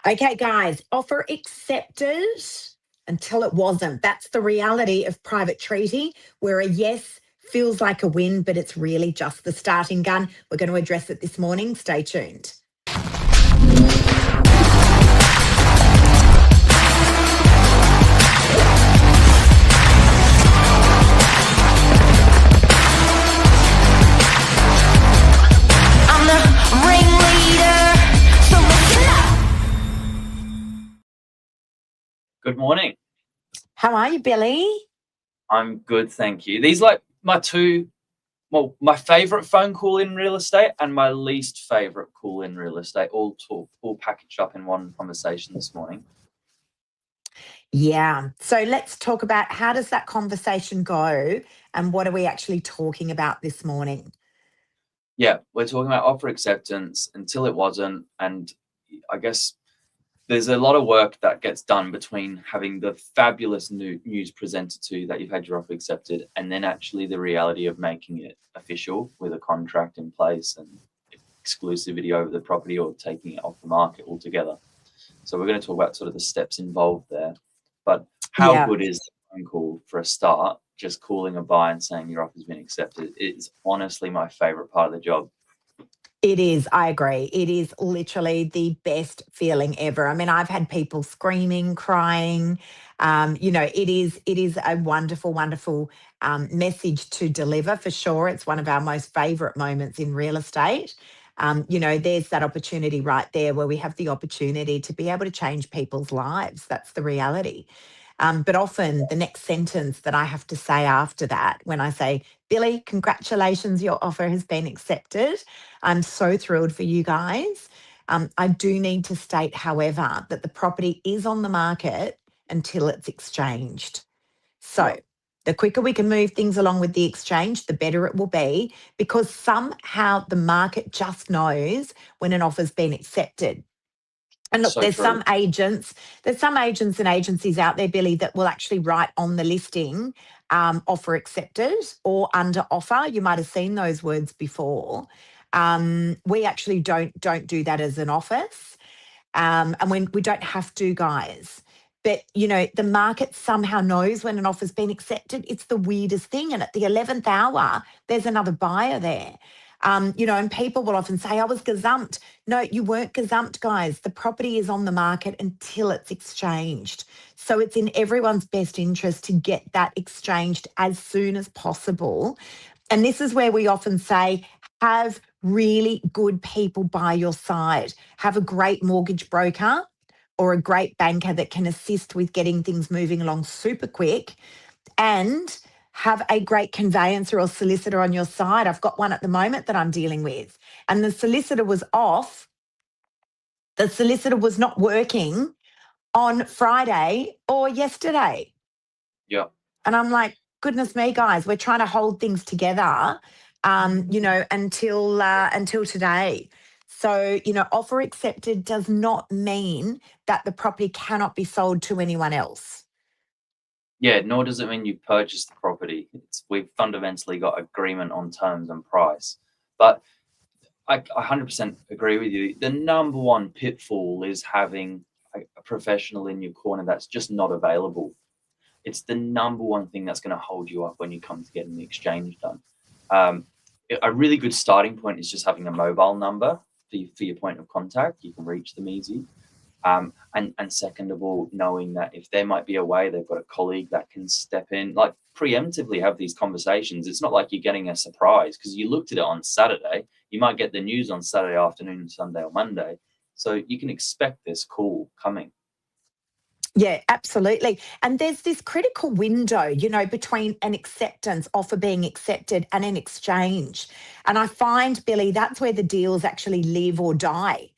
Okay, guys, offer accepted until it wasn't. That's the reality of private treaty, where a yes feels like a win, but it's really just the starting gun. We're going to address it this morning. Stay tuned. Good morning. How are you, Billy? I'm good, thank you. These like my my favorite phone call in real estate and my least favorite call in real estate, all packaged up in one conversation this morning. Yeah. So let's talk about how does that conversation go and what are we actually talking about this morning? Yeah, we're talking about offer acceptance until it wasn't, and I guess there's a lot of work that gets done between having the fabulous news presented to you that you've had your offer accepted and then actually the reality of making it official with a contract in place and exclusivity over the property or taking it off the market altogether. So we're going to talk about sort of the steps involved there. But how good is the phone call for a start? Just calling a buyer and saying your offer's been accepted is honestly my favorite part of the job. It is. I agree. It is literally the best feeling ever. I mean, I've had people screaming, crying. It is a wonderful, wonderful message to deliver for sure. It's one of our most favourite moments in real estate. There's that opportunity right there where we have the opportunity to be able to change people's lives. That's the reality. But often the next sentence that I have to say after that, when I say, Billy, congratulations, your offer has been accepted. I'm so thrilled for you guys. I do need to state, however, that the property is on the market until it's exchanged. So the quicker we can move things along with the exchange, the better it will be, because somehow the market just knows when an offer's been accepted. And look, there's some agents and agencies out there, Billy, that will actually write on the listing, offer accepted or under offer. You might have seen those words before. We actually don't do that as an office. And when we don't have to, guys. But, the market somehow knows when an offer's been accepted. It's the weirdest thing. And at the 11th hour, there's another buyer there. And people will often say, I was gazumped. No, you weren't gazumped, guys. The property is on the market until it's exchanged. So it's in everyone's best interest to get that exchanged as soon as possible. And this is where we often say, have really good people by your side. Have a great mortgage broker or a great banker that can assist with getting things moving along super quick, and have a great conveyancer or solicitor on your side. I've got one at the moment that I'm dealing with, and the solicitor was off. The solicitor was not working on Friday or yesterday. Yeah. And I'm like, goodness me, guys, we're trying to hold things together, until today. So, offer accepted does not mean that the property cannot be sold to anyone else. Yeah, nor does it mean you've purchased the property. We've fundamentally got agreement on terms and price. But I 100% agree with you. The number one pitfall is having a professional in your corner that's just not available. It's the number one thing that's going to hold you up when you come to getting the exchange done. A really good starting point is just having a mobile number for your point of contact. You can reach them easy. And second of all, knowing that if they might be away, they've got a colleague that can step in, like preemptively have these conversations. It's not like you're getting a surprise because you looked at it on Saturday. You might get the news on Saturday afternoon, Sunday or Monday. So you can expect this call coming. Yeah, absolutely. And there's this critical window, between an acceptance, offer being accepted, and an exchange. And I find, Billy, that's where the deals actually live or die.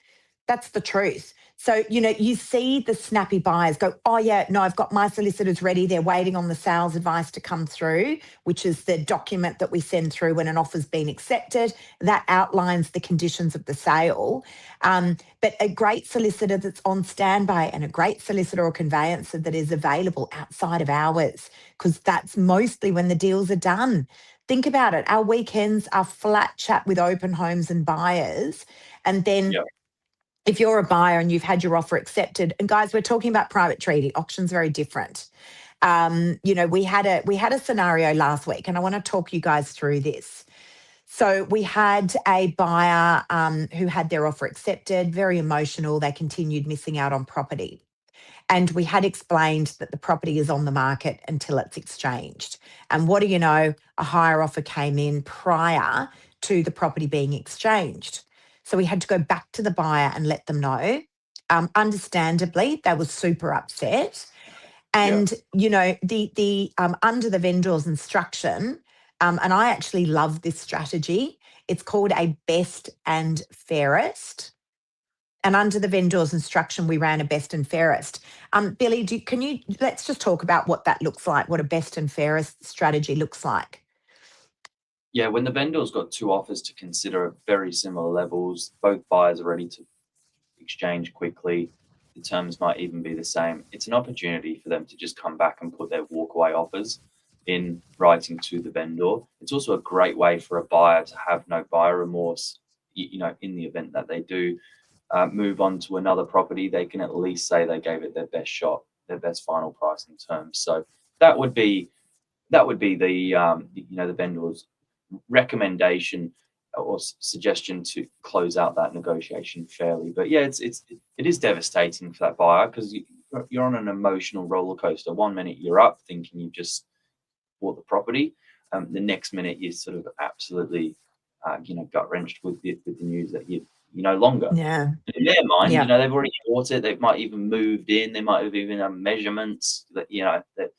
That's the truth. So, you see the snappy buyers go, oh, yeah, no, I've got my solicitors ready. They're waiting on the sales advice to come through, which is the document that we send through when an offer's been accepted. That outlines the conditions of the sale. But a great solicitor that's on standby and a great solicitor or conveyancer that is available outside of hours, because that's mostly when the deals are done. Think about it. Our weekends are flat chat with open homes and buyers. And then if you're a buyer and you've had your offer accepted, and guys, we're talking about private treaty, auction's very different. We had a scenario last week, and I want to talk you guys through this. So we had a buyer who had their offer accepted, very emotional. They continued missing out on property. And we had explained that the property is on the market until it's exchanged. And what do you know? A higher offer came in prior to the property being exchanged. So we had to go back to the buyer and let them know. Understandably, they were super upset. Yeah. And the under the vendor's instruction, and I actually love this strategy. It's called a best and fairest. And under the vendor's instruction, we ran a best and fairest. Billy, let's just talk about what that looks like, what a best and fairest strategy looks like. Yeah, when the vendor's got two offers to consider at very similar levels, both buyers are ready to exchange quickly, the terms might even be the same. It's an opportunity for them to just come back and put their walkaway offers in writing to the vendor. It's also a great way for a buyer to have no buyer remorse. In the event that they do move on to another property, they can at least say they gave it their best shot, their best final price and terms. So that would be the vendor's recommendation or suggestion to close out that negotiation fairly. But yeah, it is devastating for that buyer because you're on an emotional roller coaster. 1 minute you're up thinking you've just bought the property, the next minute you're sort of absolutely gut wrenched with the news that you're no longer. Yeah. In their mind, Yeah. they've already bought it. They might even moved in. They might have even had measurements that they're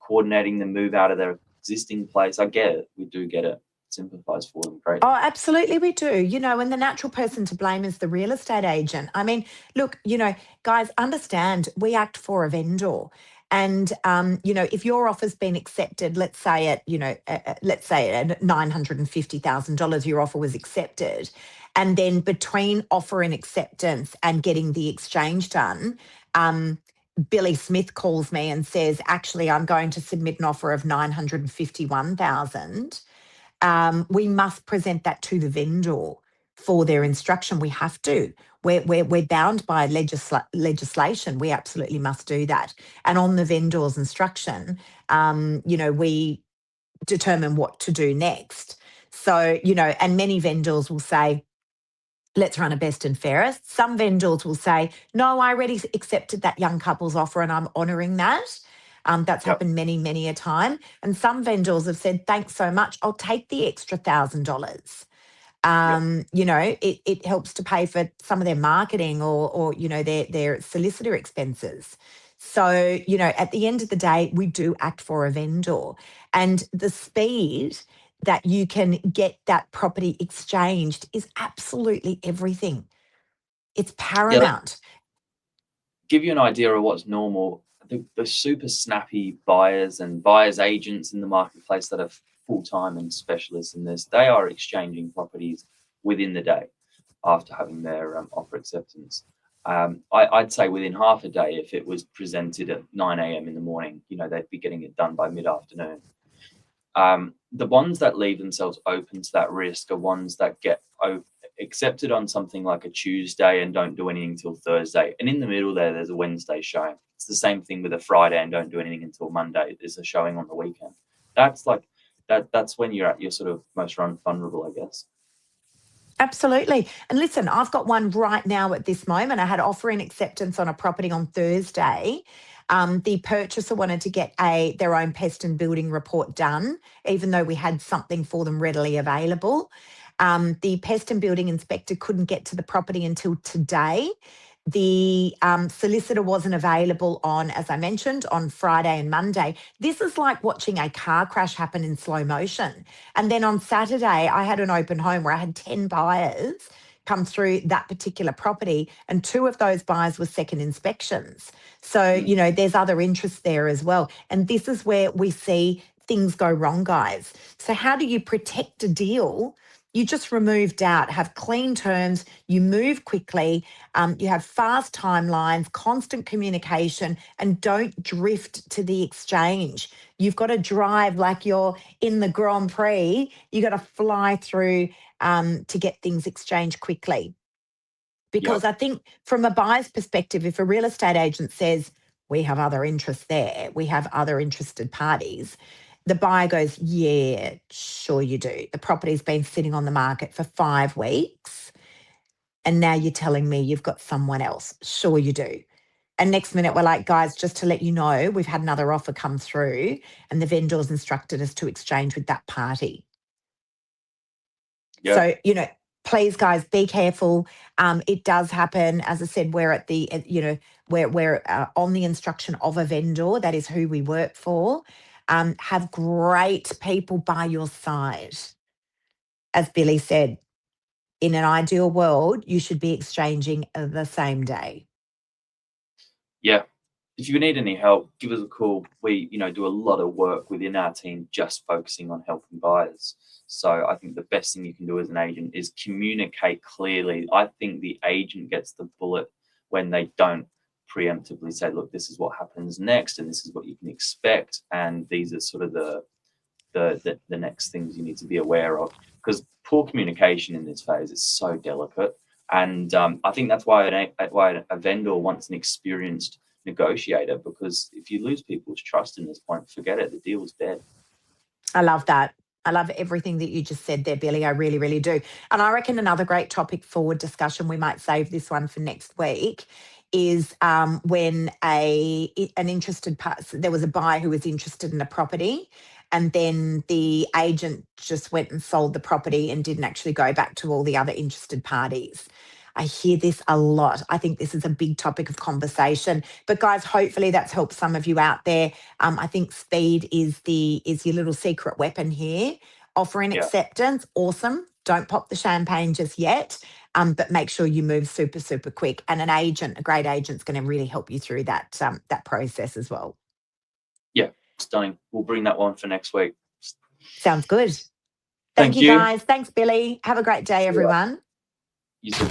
coordinating the move out of their existing place. I get it. We do get it. Simplifies for them greatly. Oh, absolutely, we do. And the natural person to blame is the real estate agent. I mean, look, guys, understand we act for a vendor. And, if your offer's been accepted, let's say at $950,000, your offer was accepted. And then between offer and acceptance and getting the exchange done, Billy Smith calls me and says, actually, I'm going to submit an offer of 951,000. We must present that to the vendor for their instruction. We have to. We're bound by legislation. We absolutely must do that. And on the vendor's instruction, we determine what to do next. So, and many vendors will say, let's run a best and fairest. Some vendors will say, no, I already accepted that young couple's offer and I'm honouring that. That's happened many, many a time. And some vendors have said, thanks so much. I'll take the extra $1,000. It helps to pay for some of their marketing or their solicitor expenses. So, at the end of the day, we do act for a vendor. And the speed that you can get that property exchanged is absolutely everything. It's paramount. Give you an idea of what's normal. The super snappy buyers and buyers agents in the marketplace that are full-time and specialists in this, they are exchanging properties within the day after having their offer acceptance. I'd say within half a day, if it was presented at 9 a.m. in the morning, they'd be getting it done by mid-afternoon. The ones that leave themselves open to that risk are ones that get accepted on something like a Tuesday and don't do anything until Thursday. And in the middle there's a Wednesday showing. It's the same thing with a Friday and don't do anything until Monday. There's a showing on the weekend. That's when you're at your sort of most vulnerable, I guess. Absolutely. And listen, I've got one right now at this moment. I had offer in acceptance on a property on Thursday. The purchaser wanted to get their own pest and building report done, even though we had something for them readily available. The pest and building inspector couldn't get to the property until today. The solicitor wasn't available on, as I mentioned, on Friday and Monday. This is like watching a car crash happen in slow motion. And then on Saturday, I had an open home where I had 10 buyers come through that particular property, and 2 of those buyers were second inspections. So, there's other interest there as well. And this is where we see things go wrong, guys. So how do you protect a deal? You just remove doubt, have clean terms, you move quickly, you have fast timelines, constant communication, and don't drift to the exchange. You've got to drive like you're in the Grand Prix. You've got to fly through to get things exchanged quickly. Because I think from a buyer's perspective, if a real estate agent says, we have other interests there, we have other interested parties, the buyer goes, yeah, sure you do. The property's been sitting on the market for 5 weeks and now you're telling me you've got someone else. Sure you do. And next minute we're like, guys, just to let you know, we've had another offer come through and the vendor's instructed us to exchange with that party. Yeah. So, you know, please, guys, be careful. It does happen. As I said, we're at the, you know, we're on the instruction of a vendor. That is who we work for. Have great people by your side. As Billy said, in an ideal world, you should be exchanging the same day. Yeah. If you need any help, give us a call. We, you know, do a lot of work within our team just focusing on helping buyers. So I think the best thing you can do as an agent is communicate clearly. I think the agent gets the bullet when they don't preemptively say, look, this is what happens next and this is what you can expect. And these are sort of the next things you need to be aware of, because poor communication in this phase is so delicate. And I think that's why a vendor wants an experienced negotiator, because if you lose people's trust in this point, forget it, the deal is dead. I love that. I love everything that you just said there, Billy. I really, really do. And I reckon another great topic for discussion, we might save this one for next week, is when an interested there was a buyer who was interested in a property and then the agent just went and sold the property and didn't actually go back to all the other interested parties. I hear this a lot. I think this is a big topic of conversation. But guys, hopefully that's helped some of you out there. I think speed is your little secret weapon here. Offering acceptance, awesome. Don't pop the champagne just yet, but make sure you move super, super quick. And an agent, a great agent's going to really help you through that process as well. Yeah, stunning. We'll bring that one for next week. Sounds good. Thank you, guys. Thanks, Billy. Have a great day, everyone. You too.